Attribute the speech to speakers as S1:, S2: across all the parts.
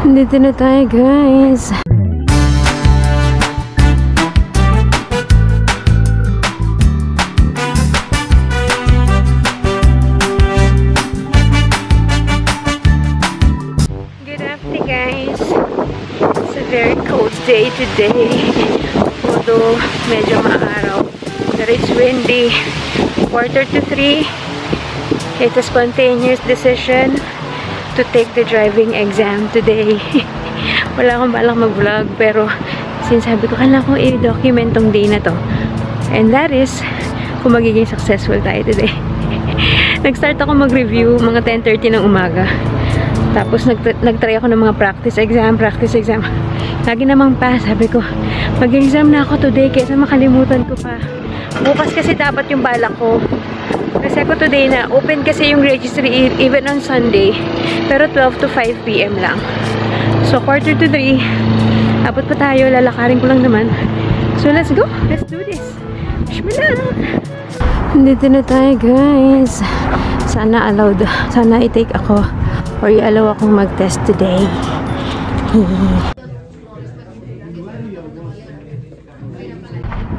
S1: Dito na tayo, guys. Good afternoon, guys. It's a very cold day today. Although medyo maaraw. But it's windy. 2:45. It's a spontaneous decision to take the driving exam today. Wala akong balak mag-vlog, pero sinasabi ko, kailangan kong i-document tong day na to. And that is, kung magiging successful tayo today. Nag-start ako mag-review mga 10:30 ng umaga. Tapos nag-try ako ng mga practice exam. Lagi namang pa, sabi ko, mag-exam na ako today kaysa makalimutan ko pa. Bukas kasi dapat yung balak ko. Kasi ako today na, open kasi yung registry even on Sunday. Pero 12 to 5 PM lang. So, 2:45. Abot pa tayo, lalakarin ko lang naman. So, let's go. Let's do this. Bismillah. Dito na tayo, guys. Sana allowed. Sana i-take ako or i-allow akong mag-test today.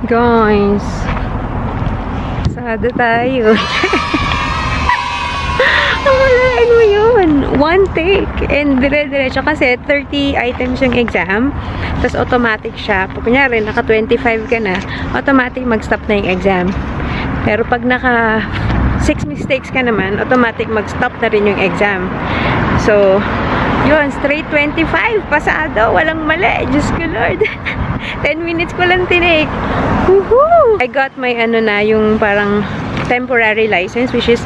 S1: Guys. Sada tayo. Akalain mo yun. One take. And dire-diretso kasi 30 items yung exam. Tapos automatic siya. Pag kunyari, naka 25 ka na, automatic mag-stop na yung exam. Pero pag naka 6 mistakes ka naman, automatic mag-stop na rin yung exam. So, yun. Straight 25. Pasado. Walang mali. Diyos ko, Lord. 10 minutes ko lang tinake. Woohoo! I got my yung parang temporary license, which is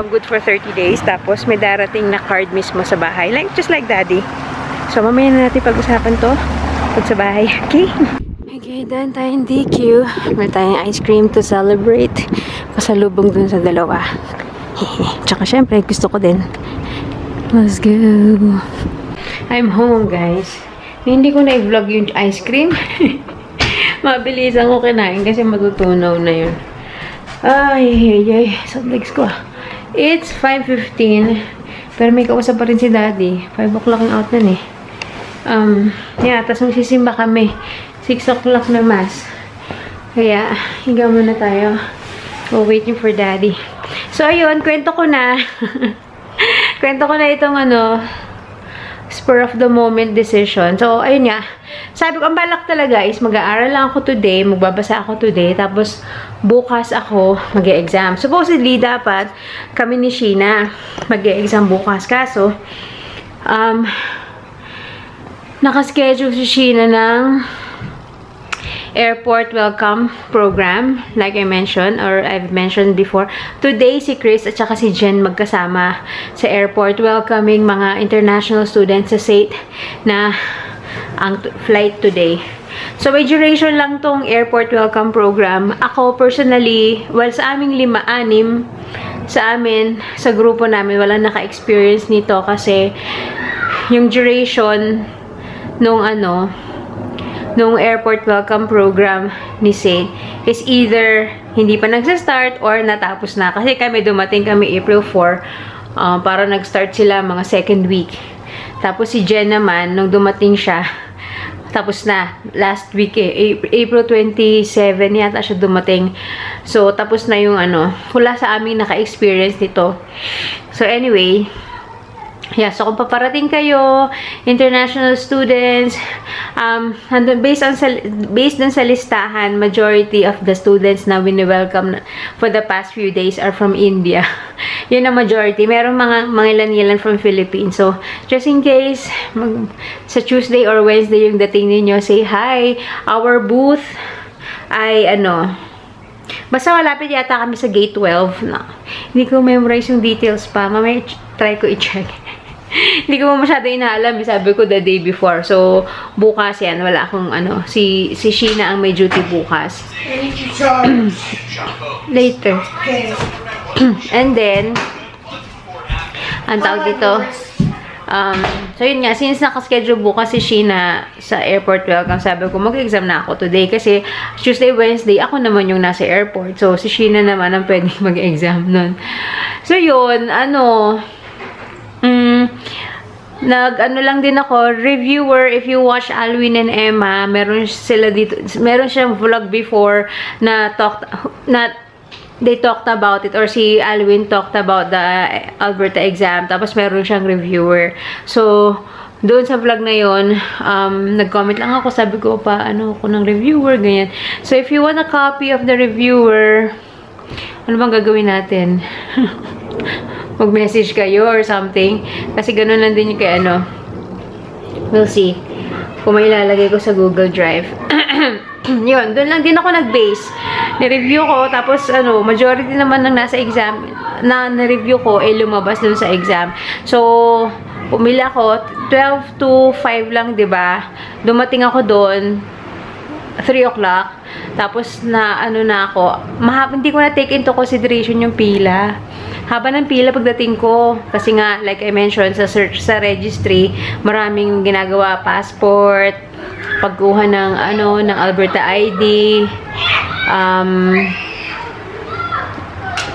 S1: good for 30 days. Tapos may darating na card mismo sa bahay. Just like daddy. So mamaya na natin pag-usapan to pag sa bahay. Okay? Okay, done tayong DQ. May tayong ice cream to celebrate. Pasalubong dun sa dalawa. Tsaka syempre, gusto ko din. Let's go! I'm home, guys. Hindi ko na i-vlog yung ice cream. Mabilisan ko kinain kasi matutunaw na yun. Ay. Sa legs ko. It's 5:15. Pero may kausap pa rin si daddy. 5 o'clock ang out na eh. Yeah, tapos magsisimba kami. 6 o'clock na mass. Kaya, higa muna tayo. We're waiting for daddy. So, ayun. Kwento ko na. Kwento ko na itong spur of the moment decision. So, ayun nga. Sabi ko, ang balak talaga is mag-aaral lang ako today, magbabasa ako today, tapos bukas ako mag-e-exam. Supposedly, dapat kami ni Sheena mag-e-exam bukas. Kaso, nakaschedule si Sheena ng airport welcome program, like I mentioned, or I've mentioned before. Today, si Chris at saka si Jen magkasama sa airport welcoming mga international students sa SAIT na ang flight today. So, may duration lang tong airport welcome program. Ako, personally, well, sa aming 5-6, sa amin, sa grupo namin, walang naka-experience nito kasi yung duration nung nung airport welcome program ni SAIT is either hindi pa nagsa-start or natapos na. Kasi dumating kami April 4, para nag-start sila mga second week. Tapos si Jen naman, nung dumating siya, tapos na. Last week April 27 yata siya dumating. So, tapos na yung wala sa aming naka-experience nito. So, anyway, yeah, so kung paparating kayo, international students, based dun sa listahan, majority of the students na wini-welcome for the past few days are from India. Yun ang majority. Meron mga ilan-ilan from Philippines. So, just in case, sa Tuesday or Wednesday yung dating ninyo, say hi. Our booth ay basta malapit yata kami sa gate 12. Hindi ko memorize yung details pa. Mamaya try ko i-check. Hindi ko masyado inaalam. Sabi ko the day before. So, bukas yan. Wala akong si Sheena ang may duty bukas. Later. And then, ang tawag dito, so yun nga, since nakaschedule bukas si Sheena sa airport welcome, sabi ko, mag-exam na ako today kasi Tuesday, Wednesday, ako naman yung nasa airport. So, si Sheena naman ang pwedeng mag-exam nun. So, yun, Ano lang din ako, reviewer. If you watch Alwin and Emma, meron sila dito, meron siyang vlog before na they talked about it, or si Alwin talked about the Alberta exam, tapos meron siyang reviewer. So, doon sa vlog na yon, nag-comment lang ako, sabi ko pa, ano ako ng reviewer, ganyan. So, if you want a copy of the reviewer, ano bang gagawin natin? Mag-message kayo or something. Kasi ganun lang din yung kay ano. We'll see. Kung may ilalagay ko sa Google Drive. Yun, doon lang din ako nag-base. Ni-review ko, tapos ano, majority naman ng nasa exam na na-review ko, lumabas doon sa exam. So, pumila ko, 12 to 5 lang, 'di ba? Dumating ako doon, 3 o'clock. Tapos na ano na ako, hindi ko na take into consideration yung pila. Haba ng pila pagdating ko, kasi nga like I mentioned sa search sa registry, maraming ginagawa, passport, pagkuha ng ano ng Alberta ID,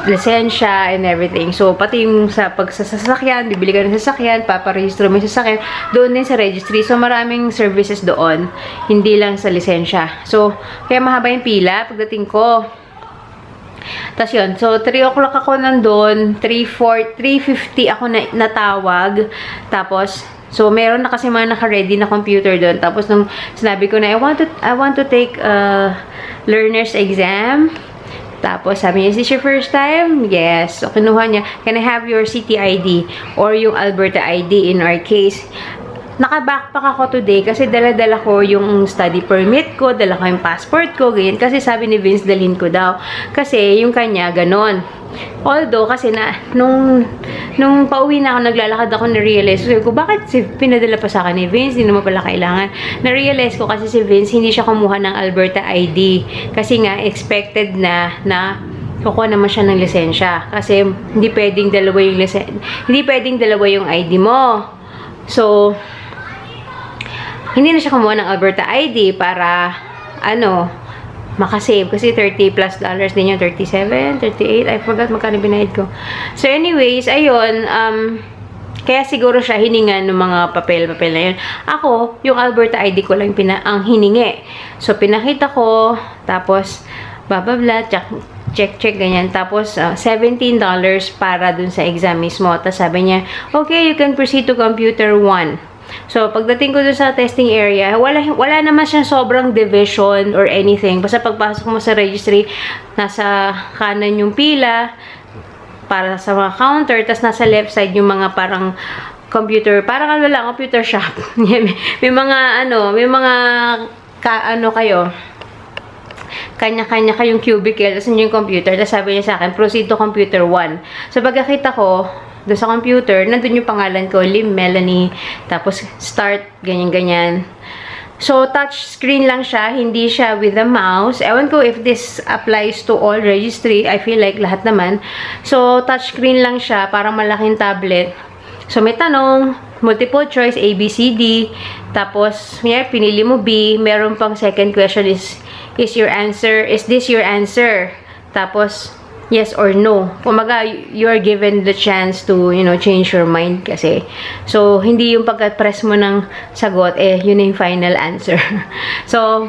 S1: lisensya and everything. So, pati yung sa pagsasakyan, bibili ka ng sasakyan, paparehistro mo yung sasakyan, doon din sa registry. So, maraming services doon, hindi lang sa lisensya. So, kaya mahaba yung pila pagdating ko. Tapos yun, so 3 o'clock ako nandun, 3:50 ako natawag. Tapos, so meron na kasi mga naka-ready na computer doon. Tapos nung sinabi ko na, I want to take learner's exam. Tapos sabi niya, is this your first time? Yes. So kinuha niya, can I have your city ID or yung Alberta ID in our case? Naka-backpack ako today kasi dala-dala ko yung study permit ko, dala ko yung passport ko, ganyan. Kasi sabi ni Vince, dalhin ko daw. Kasi yung kanya, ganon. Although, kasi nung pauwi na ako, naglalakad ako, na-realize ko, bakit pinadala pa sa akin ni Vince? Hindi naman pala kailangan. Na-realize ko kasi si Vince, hindi siya kumuha ng Alberta ID. Kasi nga, expected na kukuha naman siya ng lisensya. Kasi hindi pwedeng dalawa yung ID mo. So, hindi na siya kumuha ng Alberta ID para, makasave. Kasi $30+ din yung 37, 38. I forgot magkano binayad ko. So, anyways, ayun, kaya siguro siya hiningan ng mga papel-papel na yun. Ako, yung Alberta ID ko lang ang hiningi. So, pinakita ko, tapos, bababla, check, ganyan. Tapos, $17 para dun sa exam mismo. Tapos, sabi niya, okay, you can proceed to computer 1. So, pagdating ko dun sa testing area, wala naman siyang sobrang division or anything. Basta pagpasok mo sa registry, nasa kanan yung pila para sa mga counter, tas nasa left side yung mga parang computer, parang computer shop. may mga kayo, kanya-kanya kayong cubicle, tas yung computer, tas sabi niya sa akin, proceed to computer 1. So, pagkakita ko, doon sa computer, nandun yung pangalan ko, Lim Melanie, tapos start, ganyan-ganyan. So, touch screen lang siya, hindi siya with the mouse. Ewan ko if this applies to all registry. I feel like lahat naman. So, touch screen lang siya, parang malaking tablet. So, may tanong, multiple choice, A, B, C, D. Tapos, pinili mo B. Meron pang second question is this your answer? Tapos, yes or no. Kumaga, you are given the chance to, change your mind kasi. So, hindi yung pagka-press mo ng sagot, yun yung final answer. So,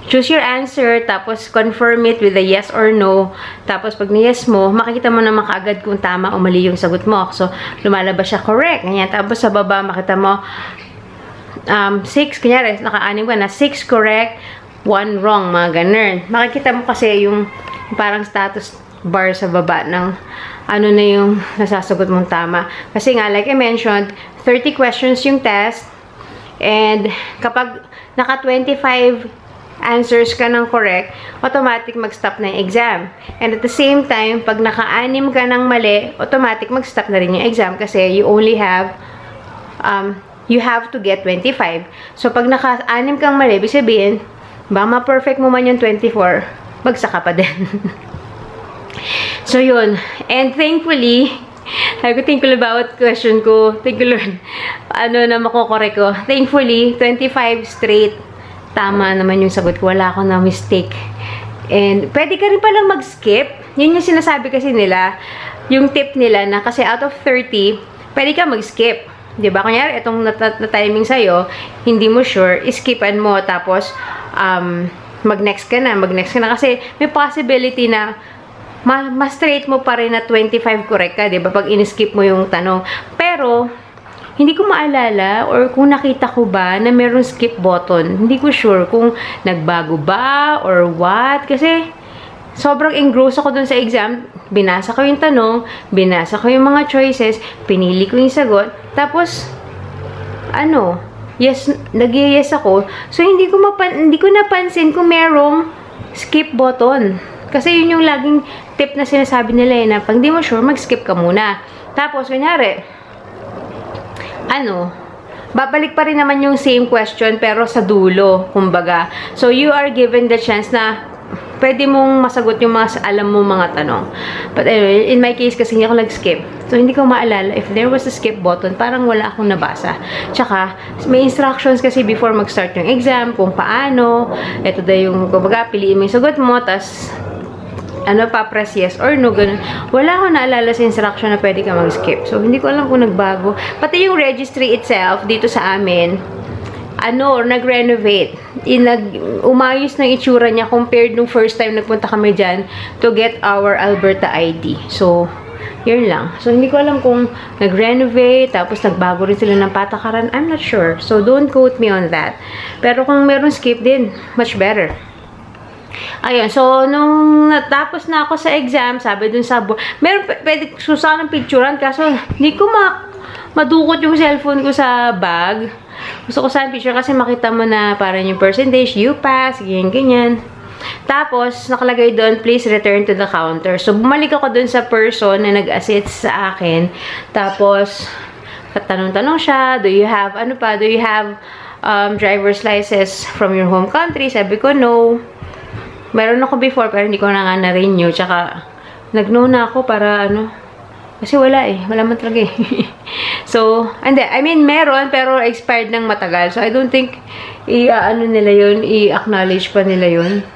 S1: choose your answer, tapos confirm it with a yes or no. Tapos, pag ni-yes mo, makikita mo naman kaagad kung tama o mali yung sagot mo. So, lumalabas siya correct. Ganyan. Tapos, sa baba, makita mo, 6, kunyari, naka-anim ka na, 6 correct, 1 wrong, mga ganun. Makikita mo kasi yung parang status bar sa baba ng ano na yung nasasagot mong tama. Kasi nga, like I mentioned, 30 questions yung test. And kapag naka 25 answers ka ng correct, automatic mag-stop na yung exam. And at the same time, pag naka-anim ka ng mali, automatic mag-stop na rin yung exam kasi you only have you have to get 25. So, pag naka-anim kang mali, ibig sabihin, ba ma-perfect mo man yung 24, magsaka pa din. So, yun. And thankfully, sabi ko, thankful about question ko. Thank you, Lord. Na makukorek ko. Thankfully, 25 straight. Tama naman yung sagot ko. Wala akong na mistake. And, pwede ka rin palang mag-skip. Yun yung sinasabi kasi nila. Yung tip nila na kasi out of 30, pwede ka mag-skip. Diba? Kunyari, itong na-timing sa'yo, hindi mo sure, iskipan mo, tapos, mag-next ka na. Kasi, may possibility na, ma-straight mo pa rin na 25 correct ka, diba? Pag in-skip mo yung tanong. Pero, hindi ko maalala or kung nakita ko ba na meron skip button. Hindi ko sure kung nagbago ba or what. Kasi, sobrang engrossed ako dun sa exam. Binasa ko yung tanong, binasa ko yung mga choices, pinili ko yung sagot, tapos, yes, nag-yes ako. So, hindi ko napansin kung merong skip button. Kasi yun yung laging tip na sinasabi nila na pag di mo sure, mag-skip ka muna. Tapos, kunyari, babalik pa rin naman yung same question pero sa dulo, kumbaga. So, you are given the chance na pwede mong masagot yung mga alam mo mga tanong. But anyway, in my case kasi hindi ako nag-skip. So, hindi ko maalala if there was a skip button, parang wala akong nabasa. Tsaka, may instructions kasi before mag-start yung exam, kung paano. Ito daw yung, kumbaga, piliin mo yung sagot mo, tas pa-press yes or no, ganun. Wala akong naalala sa instruction na pwede ka mag-skip. So, hindi ko alam kung nagbago. Pati yung registry itself, dito sa amin, nag-renovate. Umayos ng itsura niya compared nung first time nagpunta kami dyan to get our Alberta ID. So, yun lang. So, hindi ko alam kung nag-renovate, tapos nagbago rin sila ng patakaran. I'm not sure. So, don't quote me on that. Pero kung meron skip din, much better. Ayun, so, nung natapos na ako sa exam, sabi dun sa board, pwede susa ng picturean, kaso hindi ko madukot yung cellphone ko sa bag. Gusto ko sa picture kasi makita mo na parang yung percentage, you pass, ganyan. Tapos, nakalagay doon, please return to the counter. So, bumalik ako doon sa person na nag-assist sa akin. Tapos, tanong-tanong siya, do you have driver's license from your home country? Sabi ko, no. Meron ako before, pero hindi ko na nga na-renew. Tsaka, nag-no na ako para, kasi wala wala man talaga So, meron, pero expired ng matagal. So, I don't think, nila yun, i-acknowledge pa nila yun.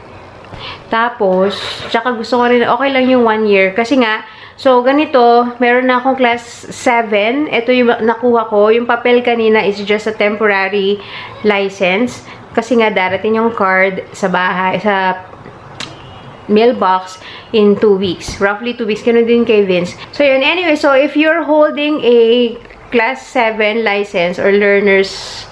S1: Tapos, tsaka gusto ko rin, okay lang yung 1 year. Kasi nga, so, ganito, meron na akong class 7. Ito yung nakuha ko. Yung papel kanina is just a temporary license. Kasi nga, darating yung card sa bahay, sa mailbox in 2 weeks. Roughly 2 weeks. Ganun din kay Vince. So, yun. Anyway, so if you're holding a class 7 license or learners,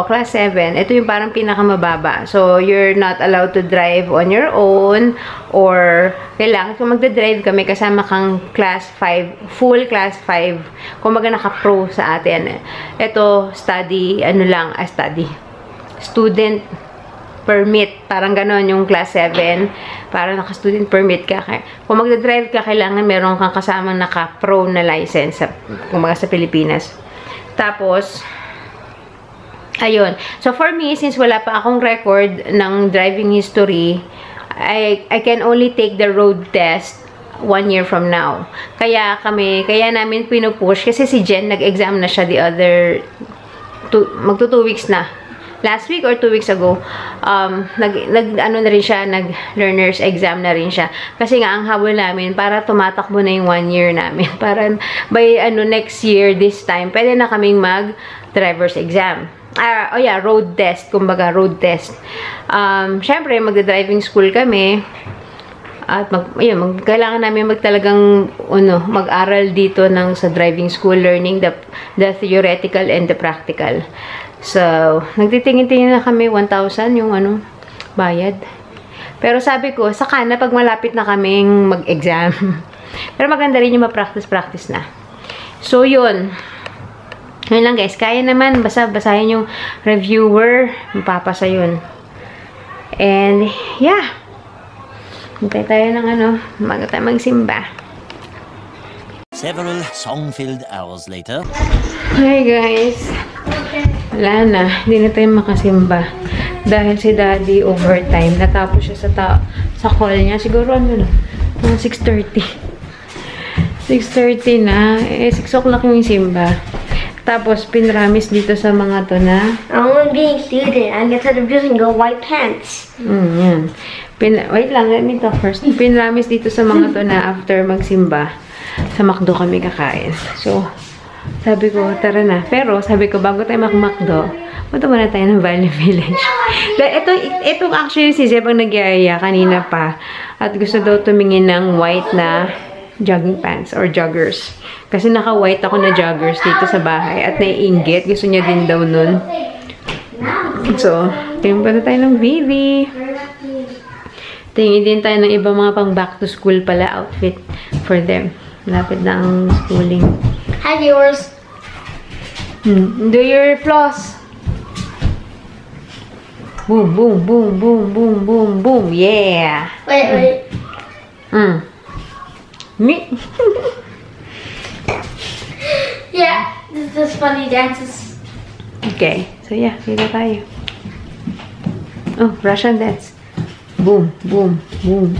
S1: class 7, ito yung parang pinakamababa. So, you're not allowed to drive on your own or kailangan kung magdadrive ka, may kasama kang class 5, full class 5. Kung maga naka-pro sa atin. Ito, student permit. Parang ganon yung class 7. Parang naka-student permit ka. Kung magdadrive ka, kailangan meron kang kasamang naka-pro na license kung mga sa Pilipinas. Tapos, ayun. So, for me, since wala pa akong record ng driving history, I can only take the road test 1 year from now. Kaya namin pinupush kasi si Jen, nag-exam na siya the other, magto 2 weeks na. Last week or 2 weeks ago, nag-learner's exam na rin siya. Kasi nga, ang habol namin, para tumatakbo na yung 1 year namin. Para by next year, this time, pwede na kaming mag-driver's exam. Road test. Kumbaga, road test. Syempre, magda-driving school kami. At kailangan namin mag-aral dito sa driving school, learning the theoretical and the practical. So, nagtitingin-tingin na kami 1,000 yung bayad. Pero sabi ko, saka na pag malapit na kaming mag-exam. Pero maganda rin yung ma-practice na. So, yun. Yun lang guys. Kaya naman, basahin yung reviewer. Mapapasa yun. And, yeah. Hintay tayo ng umaga tayo magsimba.
S2: Several song-filled hours later.
S1: Hi guys. Wala na. Hindi na tayo makasimba. Dahil si Daddy overtime. Natapos siya sa call niya. Siguro mga 6:30. 6:30 na. 6 o'clock yung simba. Tapos, pinramis dito sa mga to na
S3: I'm being student. I get to using go white pants.
S1: Yan. Wait lang, let me talk first. Pinramis dito sa mga to na after magsimba, sa McDo kami kakain. So, sabi ko, tara na. Pero, sabi ko, bago tayo makmakdo, punta muna tayo ng Valley Village. Itong actually si Zeb ang nagyaya kanina pa. At gusto daw tumingin ng white na jogging pants or joggers. Kasi naka-white ako na joggers dito sa bahay. At naiinggit. Gusto niya din daw nun. So, tingin pa tayo ng Vivi. Tingin din tayo ng ibang mga pang back to school pala outfit for them. Malapit na ang schooling.
S3: Hi, viewers.
S1: Do your floss. Boom, boom, boom, boom, boom, boom, boom. Yeah.
S3: Wait.
S1: Me.
S3: Yeah, this is funny dances.
S1: Okay. So yeah, dito tayo. Oh, Russian dance. Boom, boom, boom.